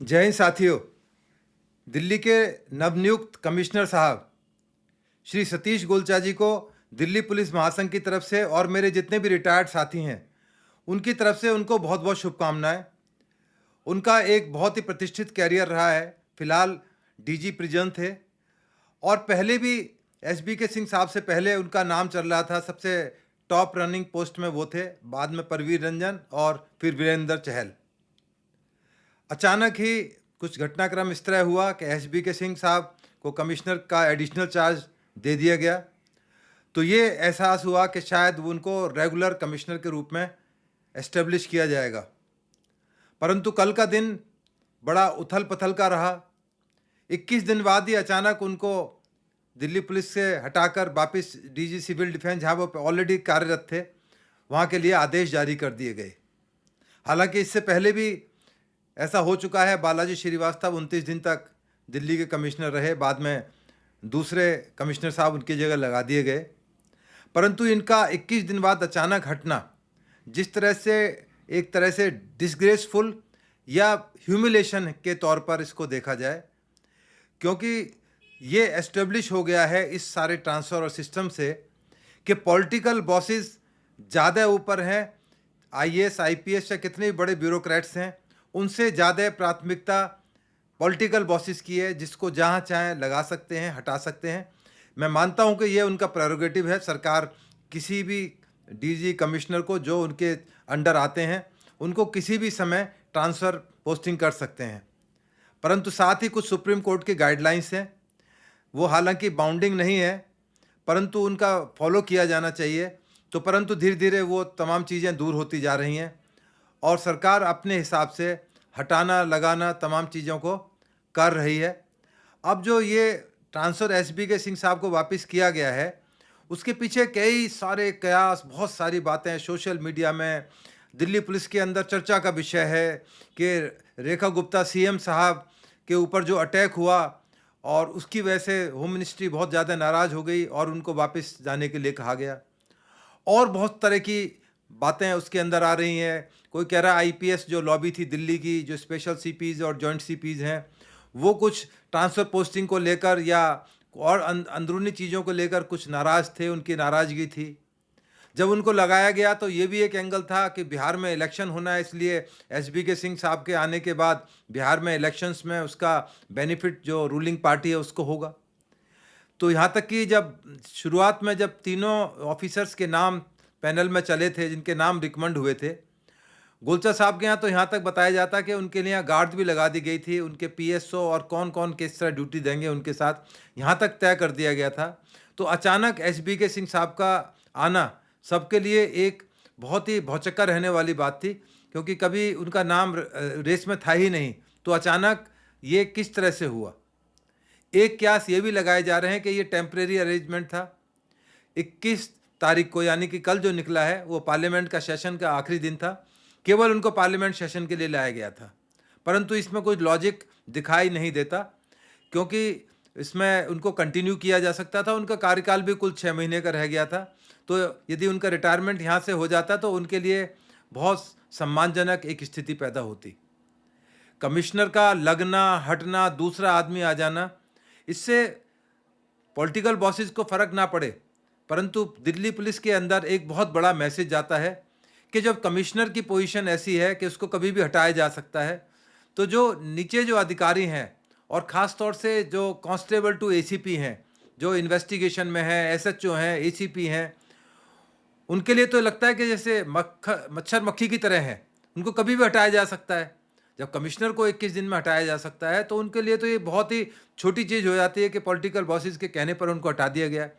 जय हिंद साथियों। दिल्ली के नवनियुक्त कमिश्नर साहब श्री सतीश गोलचा जी को दिल्ली पुलिस महासंघ की तरफ से और मेरे जितने भी रिटायर्ड साथी हैं उनकी तरफ से उनको बहुत बहुत शुभकामनाएं। उनका एक बहुत ही प्रतिष्ठित कैरियर रहा है। फिलहाल डीजी प्रिजन थे और पहले भी एसबी के सिंह साहब से पहले उनका नाम चल रहा था, सबसे टॉप रनिंग पोस्ट में वो थे। बाद में परवीर रंजन और फिर वीरेंद्र चहल। अचानक ही कुछ घटनाक्रम इस तरह हुआ कि एसबी के सिंह साहब को कमिश्नर का एडिशनल चार्ज दे दिया गया। तो ये एहसास हुआ कि शायद वो उनको रेगुलर कमिश्नर के रूप में एस्टेब्लिश किया जाएगा। परंतु कल का दिन बड़ा उथल पथल का रहा। 21 दिन बाद ही अचानक उनको दिल्ली पुलिस से हटाकर वापस डीजी सिविल डिफेंस, जहाँ वो ऑलरेडी कार्यरत थे, वहाँ के लिए आदेश जारी कर दिए गए। हालांकि इससे पहले भी ऐसा हो चुका है। बालाजी श्रीवास्तव 29 दिन तक दिल्ली के कमिश्नर रहे, बाद में दूसरे कमिश्नर साहब उनकी जगह लगा दिए गए। परंतु इनका 21 दिन बाद अचानक हटना जिस तरह से एक तरह से डिसग्रेसफुल या ह्यूमिलेशन के तौर पर इसको देखा जाए, क्योंकि ये एस्टेब्लिश हो गया है इस सारे ट्रांसफ़र और सिस्टम से कि पॉलिटिकल बॉसेस ज़्यादा ऊपर हैं। आईएएस आईपीएस या कितने भी बड़े ब्यूरोक्रेट्स हैं, उनसे ज़्यादा प्राथमिकता पॉलिटिकल बॉसेस की है, जिसको जहाँ चाहें लगा सकते हैं, हटा सकते हैं। मैं मानता हूँ कि ये उनका प्रेरोगेटिव है। सरकार किसी भी डीजी कमिश्नर को जो उनके अंडर आते हैं उनको किसी भी समय ट्रांसफ़र पोस्टिंग कर सकते हैं। परंतु साथ ही कुछ सुप्रीम कोर्ट की गाइडलाइंस हैं, वो हालांकि बाउंडिंग नहीं है परंतु उनका फॉलो किया जाना चाहिए। तो परंतु धीरे धीरे वो तमाम चीज़ें दूर होती जा रही हैं और सरकार अपने हिसाब से हटाना लगाना तमाम चीज़ों को कर रही है। अब जो ये ट्रांसफ़र एसबी के सिंह साहब को वापस किया गया है, उसके पीछे कई सारे कयास, बहुत सारी बातें सोशल मीडिया में, दिल्ली पुलिस के अंदर चर्चा का विषय है कि रेखा गुप्ता सीएम साहब के ऊपर जो अटैक हुआ और उसकी वजह से होम मिनिस्ट्री बहुत ज़्यादा नाराज़ हो गई और उनको वापस जाने के लिए कहा गया। और बहुत तरह की बातें उसके अंदर आ रही हैं। कोई कह रहा है आईपीएस जो लॉबी थी दिल्ली की, जो स्पेशल सीपीज़ और जॉइंट सीपीज़ हैं, वो कुछ ट्रांसफ़र पोस्टिंग को लेकर या और अंदरूनी चीज़ों को लेकर कुछ नाराज़ थे, उनकी नाराज़गी थी। जब उनको लगाया गया तो ये भी एक एंगल था कि बिहार में इलेक्शन होना है, इसलिए एसबी के सिंह साहब के आने के बाद बिहार में इलेक्शंस में उसका बेनिफिट जो रूलिंग पार्टी है उसको होगा। तो यहाँ तक कि जब शुरुआत में जब तीनों ऑफिसर्स के नाम पैनल में चले थे, जिनके नाम रिकमेंड हुए थे, गोलचा साहब के यहाँ तो यहाँ तक बताया जाता कि उनके लिए यहाँ गार्ड भी लगा दी गई थी, उनके पीएसओ और कौन कौन किस तरह ड्यूटी देंगे उनके साथ, यहाँ तक तय कर दिया गया था। तो अचानक एसबी के सिंह साहब का आना सबके लिए एक बहुत ही भौचक्का रहने वाली बात थी, क्योंकि कभी उनका नाम रेस में था ही नहीं। तो अचानक ये किस तरह से हुआ। एक क्यास ये भी लगाए जा रहे हैं कि ये टेम्परेरी अरेंजमेंट था। 21 तारीख को, यानी कि कल जो निकला है, वो पार्लियामेंट का सेशन का आखिरी दिन था। केवल उनको पार्लियामेंट सेशन के लिए लाया गया था, परंतु इसमें कोई लॉजिक दिखाई नहीं देता, क्योंकि इसमें उनको कंटिन्यू किया जा सकता था। उनका कार्यकाल भी कुल 6 महीने का रह गया था। तो यदि उनका रिटायरमेंट यहाँ से हो जाता तो उनके लिए बहुत सम्मानजनक एक स्थिति पैदा होती। कमिश्नर का लगना, हटना, दूसरा आदमी आ जाना, इससे पॉलिटिकल बॉसेस को फ़र्क ना पड़े, परंतु दिल्ली पुलिस के अंदर एक बहुत बड़ा मैसेज जाता है कि जब कमिश्नर की पोजीशन ऐसी है कि उसको कभी भी हटाया जा सकता है, तो जो नीचे जो अधिकारी हैं और ख़ास तौर से जो कांस्टेबल टू एसीपी हैं, जो इन्वेस्टिगेशन में हैं, एसएचओ हैं, एसीपी हैं, उनके लिए तो लगता है कि जैसे मच्छर मक्खी की तरह हैं, उनको कभी भी हटाया जा सकता है। जब कमिश्नर को 21 दिन में हटाया जा सकता है तो उनके लिए तो ये बहुत ही छोटी चीज़ हो जाती है कि पॉलिटिकल बॉसेस के कहने पर उनको हटा दिया गया है।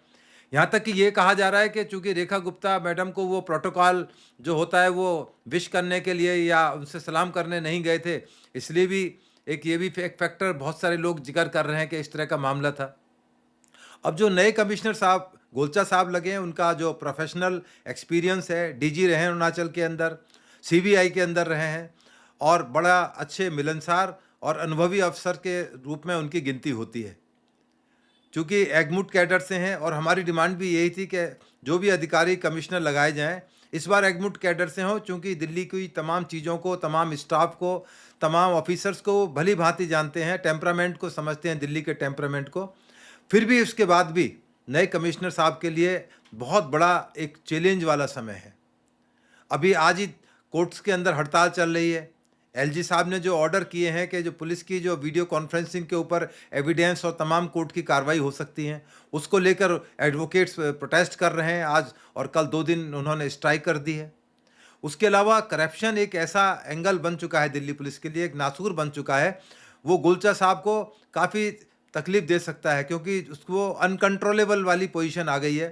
यहाँ तक कि ये कहा जा रहा है कि चूंकि रेखा गुप्ता मैडम को वो प्रोटोकॉल जो होता है वो विश करने के लिए या उनसे सलाम करने नहीं गए थे, इसलिए भी एक ये भी एक फैक्टर बहुत सारे लोग जिक्र कर रहे हैं कि इस तरह का मामला था। अब जो नए कमिश्नर साहब गोलचा साहब लगे हैं, उनका जो प्रोफेशनल एक्सपीरियंस है, डीजी रहे हैं अरुणाचल के अंदर, सीबीआई के अंदर रहे हैं और बड़ा अच्छे मिलनसार और अनुभवी अफसर के रूप में उनकी गिनती होती है। चूँकि एगमुट कैडर से हैं और हमारी डिमांड भी यही थी कि जो भी अधिकारी कमिश्नर लगाए जाएं, इस बार एग्मूट कैडर से हों, चूँकि दिल्ली की तमाम चीज़ों को, तमाम स्टाफ को, तमाम ऑफिसर्स को भली भांति जानते हैं, टेम्परामेंट को समझते हैं, दिल्ली के टेम्परामेंट को। फिर भी उसके बाद भी नए कमिश्नर साहब के लिए बहुत बड़ा एक चैलेंज वाला समय है। अभी आज ही कोर्ट्स के अंदर हड़ताल चल रही है। एलजी साहब ने जो ऑर्डर किए हैं कि जो पुलिस की जो वीडियो कॉन्फ्रेंसिंग के ऊपर एविडेंस और तमाम कोर्ट की कार्रवाई हो सकती हैं, उसको लेकर एडवोकेट्स प्रोटेस्ट कर रहे हैं आज, और कल 2 दिन उन्होंने स्ट्राइक कर दी है। उसके अलावा करप्शन एक ऐसा एंगल बन चुका है दिल्ली पुलिस के लिए, एक नासूर बन चुका है। वो गोलचा साहब को काफ़ी तकलीफ दे सकता है, क्योंकि उसको अनकंट्रोलेबल वाली पोजीशन आ गई है।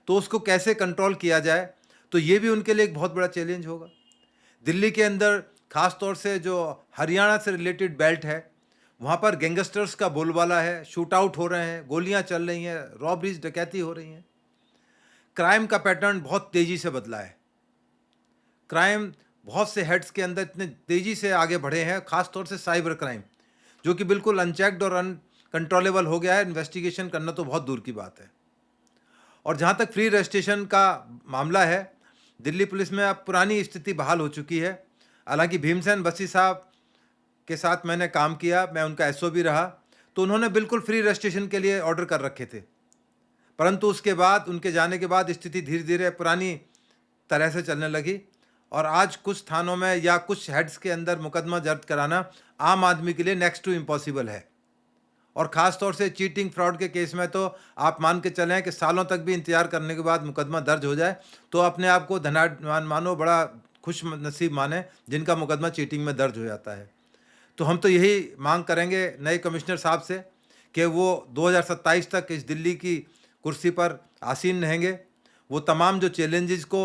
तो उसको कैसे कंट्रोल किया जाए, तो ये भी उनके लिए एक बहुत बड़ा चैलेंज होगा। दिल्ली के अंदर ख़ास तौर से जो हरियाणा से रिलेटेड बेल्ट है, वहाँ पर गैंगस्टर्स का बोलबाला है, शूट आउट हो रहे हैं, गोलियाँ चल रही हैं, रॉबरीज, डकैती हो रही हैं। क्राइम का पैटर्न बहुत तेज़ी से बदला है। क्राइम बहुत से हेड्स के अंदर इतने तेज़ी से आगे बढ़े हैं, ख़ास तौर से साइबर क्राइम, जो कि बिल्कुल अनचेक्ड और अनकंट्रोलेबल हो गया है। इन्वेस्टिगेशन करना तो बहुत दूर की बात है। और जहाँ तक फ्री रजिस्ट्रेशन का मामला है, दिल्ली पुलिस में अब पुरानी स्थिति बहाल हो चुकी है। हालांकि भीमसेन बसी साहब के साथ मैंने काम किया, मैं उनका एसओ भी रहा, तो उन्होंने बिल्कुल फ्री रजिस्ट्रेशन के लिए ऑर्डर कर रखे थे। परंतु उसके बाद, उनके जाने के बाद स्थिति धीरे धीरे पुरानी तरह से चलने लगी, और आज कुछ थानों में या कुछ हेड्स के अंदर मुकदमा दर्ज कराना आम आदमी के लिए नेक्स्ट टू इम्पॉसिबल है। और ख़ास तौर से चीटिंग फ्रॉड के केस में तो आप मान के चलें कि सालों तक भी इंतजार करने के बाद मुकदमा दर्ज हो जाए, तो अपने आप को धनाढ्य मानो, बड़ा खुश नसीब माने जिनका मुकदमा चीटिंग में दर्ज हो जाता है। तो हम तो यही मांग करेंगे नए कमिश्नर साहब से कि वो 2027 तक इस दिल्ली की कुर्सी पर आसीन रहेंगे। वो तमाम जो चैलेंजेस को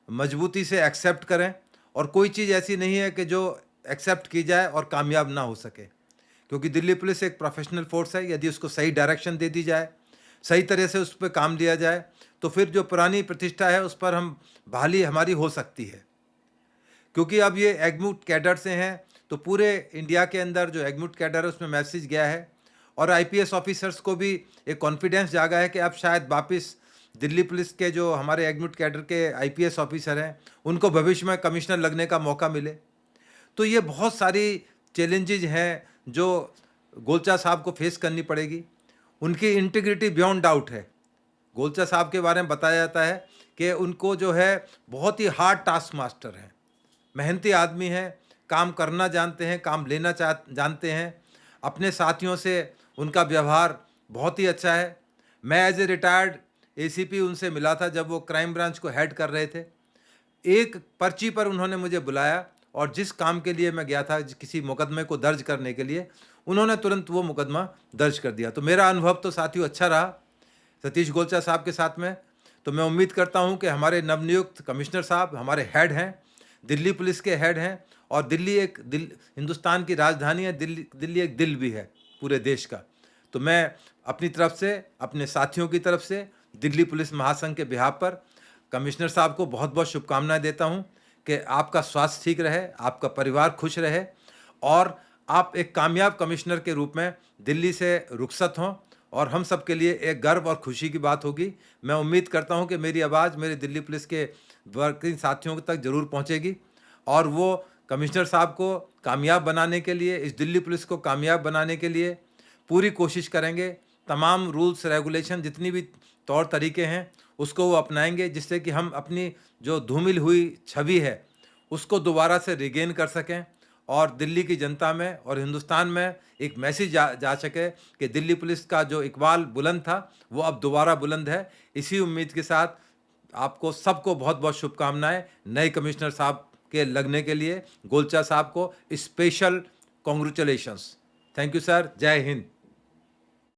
मजबूती से एक्सेप्ट करें, और कोई चीज़ ऐसी नहीं है कि जो एक्सेप्ट की जाए और कामयाब ना हो सके, क्योंकि दिल्ली पुलिस एक प्रोफेशनल फोर्स है। यदि उसको सही डायरेक्शन दे दी जाए, सही तरह से उस पर काम लिया जाए, तो फिर जो पुरानी प्रतिष्ठा है उस पर हम बहाली हमारी हो सकती है। क्योंकि अब ये एग्मूट कैडर से हैं, तो पूरे इंडिया के अंदर जो एग्मूट कैडर है उसमें मैसेज गया है, और आईपीएस ऑफिसर्स को भी एक कॉन्फिडेंस जागा है कि अब शायद वापस दिल्ली पुलिस के जो हमारे एग्मूट कैडर के आईपीएस ऑफिसर हैं, उनको भविष्य में कमिश्नर लगने का मौका मिले। तो ये बहुत सारी चैलेंजेज हैं जो गोलचा साहब को फेस करनी पड़ेगी। उनकी इंटीग्रिटी बियॉन्ड डाउट है। गोलचा साहब के बारे में बताया जाता है कि उनको जो है बहुत ही हार्ड टास्क मास्टर हैं, मेहनती आदमी हैं, काम करना जानते हैं, काम लेना जानते हैं। अपने साथियों से उनका व्यवहार बहुत ही अच्छा है। मैं एज ए रिटायर्ड एसीपी उनसे मिला था जब वो क्राइम ब्रांच को हेड कर रहे थे। एक पर्ची पर उन्होंने मुझे बुलाया, और जिस काम के लिए मैं गया था, किसी मुकदमे को दर्ज करने के लिए, उन्होंने तुरंत वो मुकदमा दर्ज कर दिया। तो मेरा अनुभव तो साथियों अच्छा रहा सतीश गोलचा साहब के साथ में। तो मैं उम्मीद करता हूं कि हमारे नवनियुक्त कमिश्नर साहब हमारे हेड हैं, दिल्ली पुलिस के हेड हैं, और दिल्ली हिंदुस्तान की राजधानी है, दिल्ली एक दिल भी है पूरे देश का। तो मैं अपनी तरफ से, अपने साथियों की तरफ से, दिल्ली पुलिस महासंघ के बिहाफ पर कमिश्नर साहब को बहुत बहुत शुभकामनाएं देता हूं कि आपका स्वास्थ्य ठीक रहे, आपका परिवार खुश रहे, और आप एक कामयाब कमिश्नर के रूप में दिल्ली से रुखसत हों, और हम सब के लिए एक गर्व और खुशी की बात होगी। मैं उम्मीद करता हूं कि मेरी आवाज़ मेरे दिल्ली पुलिस के वर्किंग साथियों तक ज़रूर पहुंचेगी, और वो कमिश्नर साहब को कामयाब बनाने के लिए, इस दिल्ली पुलिस को कामयाब बनाने के लिए पूरी कोशिश करेंगे। तमाम रूल्स रेगुलेशन, जितनी भी तौर तरीके हैं, उसको वो अपनाएंगे, जिससे कि हम अपनी जो धूमिल हुई छवि है उसको दोबारा से रिगेन कर सकें, और दिल्ली की जनता में और हिंदुस्तान में एक मैसेज जा सके कि दिल्ली पुलिस का जो इकबाल बुलंद था वो अब दोबारा बुलंद है। इसी उम्मीद के साथ आपको सबको बहुत बहुत शुभकामनाएं नए कमिश्नर साहब के लगने के लिए। गोलचा साहब को special congratulations. Thank you sir. जय हिंद।